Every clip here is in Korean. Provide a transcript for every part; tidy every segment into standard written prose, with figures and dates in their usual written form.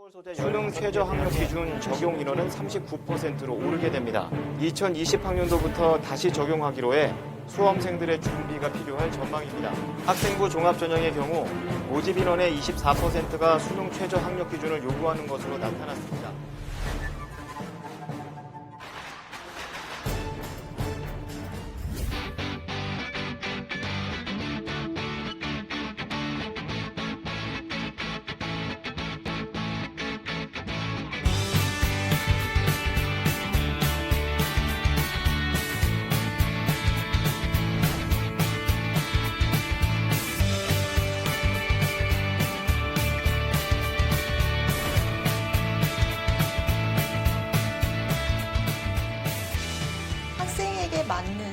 서울소대 수능 최저 학력 기준 적용 인원은 39%로 오르게 됩니다. 2020학년도부터 다시 적용하기로 해 수험생들의 준비가 필요할 전망입니다. 학생부 종합전형의 경우 모집 인원의 24%가 수능 최저 학력 기준을 요구하는 것으로 나타났습니다.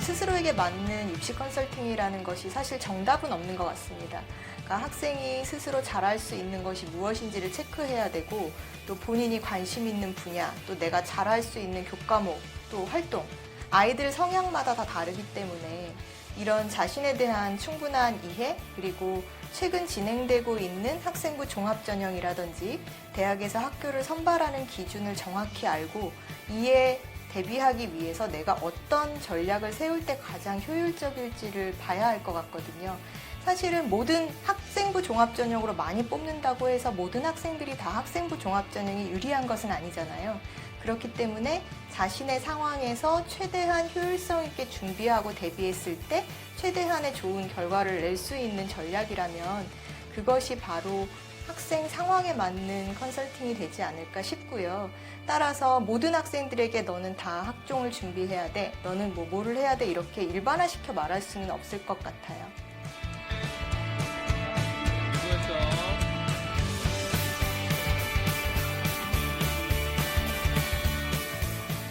스스로에게 맞는 입시 컨설팅이라는 것이 사실 정답은 없는 것 같습니다. 그러니까 학생이 스스로 잘할 수 있는 것이 무엇인지를 체크해야 되고, 또 본인이 관심 있는 분야, 또 내가 잘할 수 있는 교과목, 또 활동, 아이들 성향마다 다 다르기 때문에 이런 자신에 대한 충분한 이해, 그리고 최근 진행되고 있는 학생부 종합전형이라든지 대학에서 학교를 선발하는 기준을 정확히 알고 이에 대비하기 위해서 내가 어떤 전략을 세울 때 가장 효율적일지를 봐야 할 것 같거든요. 사실은 모든 학생부 종합전형으로 많이 뽑는다고 해서 모든 학생들이 다 학생부 종합전형이 유리한 것은 아니잖아요. 그렇기 때문에 자신의 상황에서 최대한 효율성 있게 준비하고 대비했을 때 최대한의 좋은 결과를 낼 수 있는 전략이라면 그것이 바로 학생 상황에 맞는 컨설팅이 되지 않을까 싶고요. 따라서 모든 학생들에게 너는 다 학종을 준비해야 돼, 너는 뭐를 해야 돼, 이렇게 일반화시켜 말할 수는 없을 것 같아요.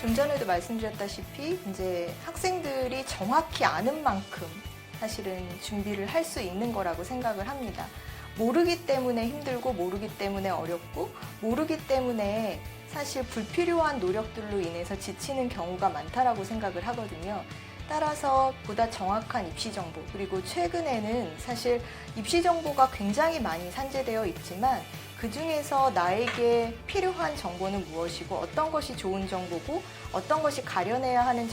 좀 전에도 말씀드렸다시피 이제 학생들이 정확히 아는 만큼 사실은 준비를 할 수 있는 거라고 생각을 합니다. 모르기 때문에 힘들고 모르기 때문에 어렵고 모르기 때문에 사실 불필요한 노력들로 인해서 지치는 경우가 많다라고 생각을 하거든요. 따라서 보다 정확한 입시 정보, 그리고 최근에는 사실 입시 정보가 굉장히 많이 산재되어 있지만 그 중에서 나에게 필요한 정보는 무엇이고 어떤 것이 좋은 정보고 어떤 것이 가려내야 하는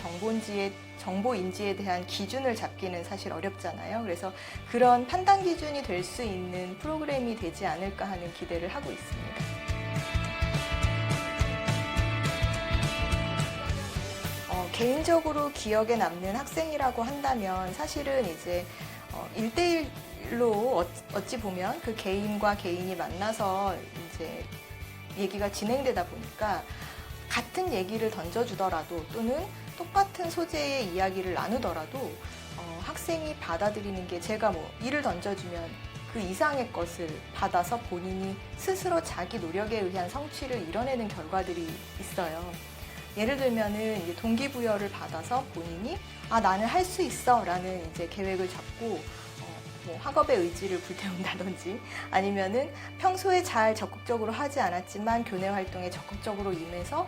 정보인지에 대한 기준을 잡기는 사실 어렵잖아요. 그래서 그런 판단 기준이 될 수 있는 프로그램이 되지 않을까 하는 기대를 하고 있습니다. 개인적으로 기억에 남는 학생이라고 한다면 사실은 이제 1대1로 어찌 보면 그 개인과 개인이 만나서 이제 얘기가 진행되다 보니까 같은 얘기를 던져주더라도 또는 똑같은 소재의 이야기를 나누더라도 학생이 받아들이는 게 제가 일을 던져주면 그 이상의 것을 받아서 본인이 스스로 자기 노력에 의한 성취를 이뤄내는 결과들이 있어요. 예를 들면은 이제 동기부여를 받아서 본인이 나는 할 수 있어 라는 이제 계획을 잡고 학업의 의지를 불태운다든지 아니면은 평소에 잘 적극적으로 하지 않았지만 교내 활동에 적극적으로 임해서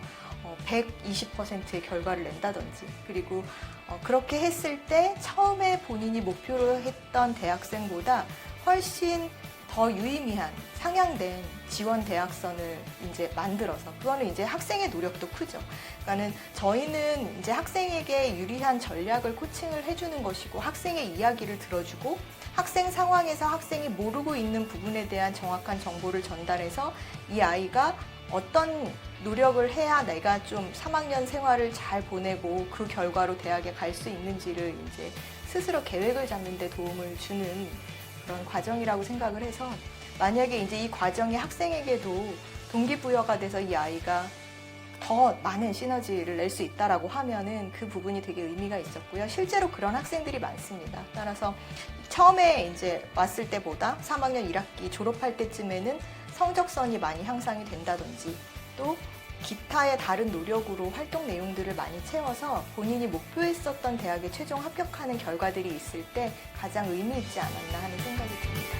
120%의 결과를 낸다든지, 그리고 그렇게 했을 때 처음에 본인이 목표로 했던 대학생보다 훨씬 더 유의미한 상향된 지원 대학선을 이제 만들어서, 그거는 이제 학생의 노력도 크죠. 그러니까는 저희는 이제 학생에게 유리한 전략을 코칭을 해주는 것이고 학생의 이야기를 들어주고 학생 상황에서 학생이 모르고 있는 부분에 대한 정확한 정보를 전달해서 이 아이가 어떤 노력을 해야 내가 좀 3학년 생활을 잘 보내고 그 결과로 대학에 갈 수 있는지를 이제 스스로 계획을 잡는 데 도움을 주는 그런 과정이라고 생각을 해서, 만약에 이제 이 과정이 학생에게도 동기부여가 돼서 이 아이가 더 많은 시너지를 낼 수 있다라고 하면은 그 부분이 되게 의미가 있었고요. 실제로 그런 학생들이 많습니다. 따라서 처음에 이제 왔을 때보다 3학년 1학기 졸업할 때쯤에는 성적선이 많이 향상이 된다든지, 또 기타의 다른 노력으로 활동 내용들을 많이 채워서 본인이 목표했었던 대학에 최종 합격하는 결과들이 있을 때 가장 의미 있지 않았나 하는 생각이 듭니다.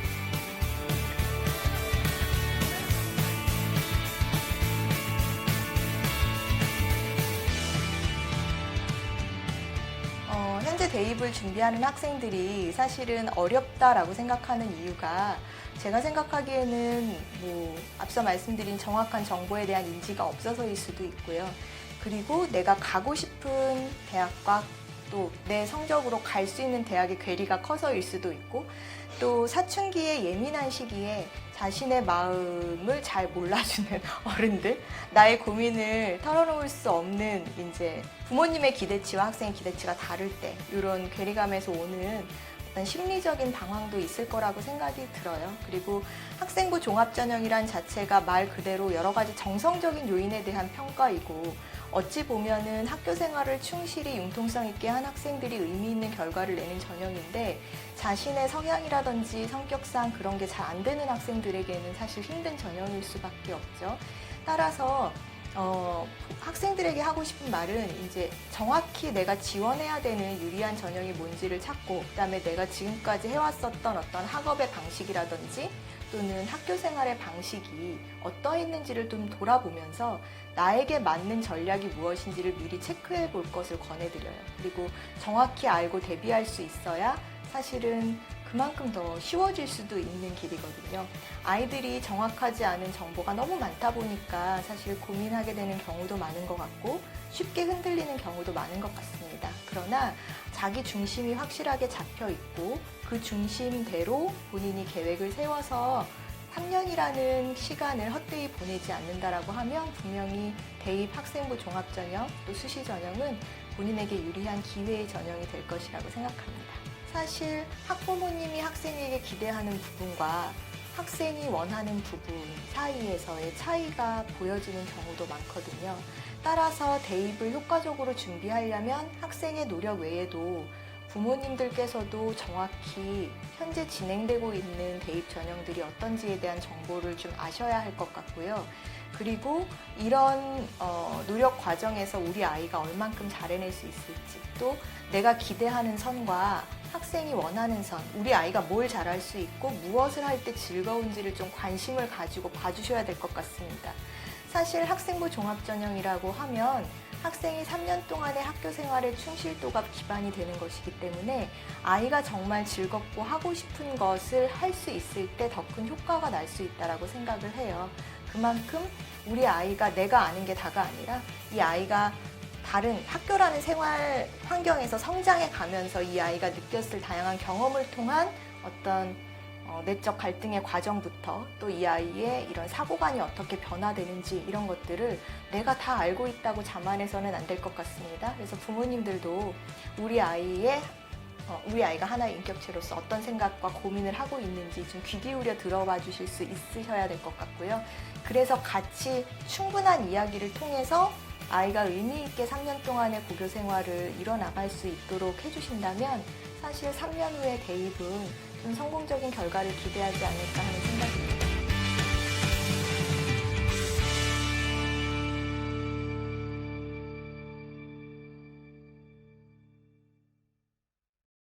현재 대입을 준비하는 학생들이 사실은 어렵다라고 생각하는 이유가 제가 생각하기에는 뭐 앞서 말씀드린 정확한 정보에 대한 인지가 없어서일 수도 있고요. 그리고 내가 가고 싶은 대학과 또 내 성적으로 갈 수 있는 대학의 괴리가 커서일 수도 있고, 또 사춘기의 예민한 시기에 자신의 마음을 잘 몰라주는 어른들, 나의 고민을 털어놓을 수 없는 이제 부모님의 기대치와 학생의 기대치가 다를 때 이런 괴리감에서 오는 어떤 심리적인 방황도 있을 거라고 생각이 들어요. 그리고 학생부 종합전형이란 자체가 말 그대로 여러 가지 정성적인 요인에 대한 평가이고, 어찌 보면은 학교 생활을 충실히 융통성 있게 한 학생들이 의미 있는 결과를 내는 전형인데, 자신의 성향이라든지 성격상 그런 게 잘 안 되는 학생들에게는 사실 힘든 전형일 수밖에 없죠. 따라서 학생들에게 하고 싶은 말은 이제 정확히 내가 지원해야 되는 유리한 전형이 뭔지를 찾고, 그다음에 내가 지금까지 해왔었던 어떤 학업의 방식이라든지 또는 학교 생활의 방식이 어떠했는지를 좀 돌아보면서 나에게 맞는 전략이 무엇인지를 미리 체크해 볼 것을 권해드려요. 그리고 정확히 알고 대비할 수 있어야 사실은 그만큼 더 쉬워질 수도 있는 길이거든요. 아이들이 정확하지 않은 정보가 너무 많다 보니까 사실 고민하게 되는 경우도 많은 것 같고, 쉽게 흔들리는 경우도 많은 것 같습니다. 그러나 자기 중심이 확실하게 잡혀 있고 그 중심대로 본인이 계획을 세워서 3년이라는 시간을 헛되이 보내지 않는다라고 하면 분명히 대입 학생부 종합전형 또 수시전형은 본인에게 유리한 기회의 전형이 될 것이라고 생각합니다. 사실 학부모님이 학생에게 기대하는 부분과 학생이 원하는 부분 사이에서의 차이가 보여지는 경우도 많거든요. 따라서 대입을 효과적으로 준비하려면 학생의 노력 외에도 부모님들께서도 정확히 현재 진행되고 있는 대입 전형들이 어떤지에 대한 정보를 좀 아셔야 할 것 같고요. 그리고 이런 노력 과정에서 우리 아이가 얼만큼 잘 해낼 수 있을지, 또 내가 기대하는 선과 학생이 원하는 선, 우리 아이가 뭘 잘할 수 있고 무엇을 할 때 즐거운지를 좀 관심을 가지고 봐주셔야 될 것 같습니다. 사실 학생부 종합전형이라고 하면 학생이 3년 동안의 학교 생활의 충실도가 기반이 되는 것이기 때문에 아이가 정말 즐겁고 하고 싶은 것을 할 수 있을 때 더 큰 효과가 날 수 있다고 생각을 해요. 그만큼 우리 아이가 내가 아는 게 다가 아니라 이 아이가 다른 학교라는 생활 환경에서 성장해 가면서 이 아이가 느꼈을 다양한 경험을 통한 어떤 내적 갈등의 과정부터 또 이 아이의 이런 사고관이 어떻게 변화되는지 이런 것들을 내가 다 알고 있다고 자만해서는 안 될 것 같습니다. 그래서 부모님들도 우리 아이가 하나의 인격체로서 어떤 생각과 고민을 하고 있는지 좀 귀 기울여 들어봐 주실 수 있으셔야 될 것 같고요. 그래서 같이 충분한 이야기를 통해서 아이가 의미 있게 3년 동안의 고교 생활을 이뤄나갈 수 있도록 해주신다면 사실 3년 후의 대입은 좀 성공적인 결과를 기대하지 않을까 하는 생각이 듭니다.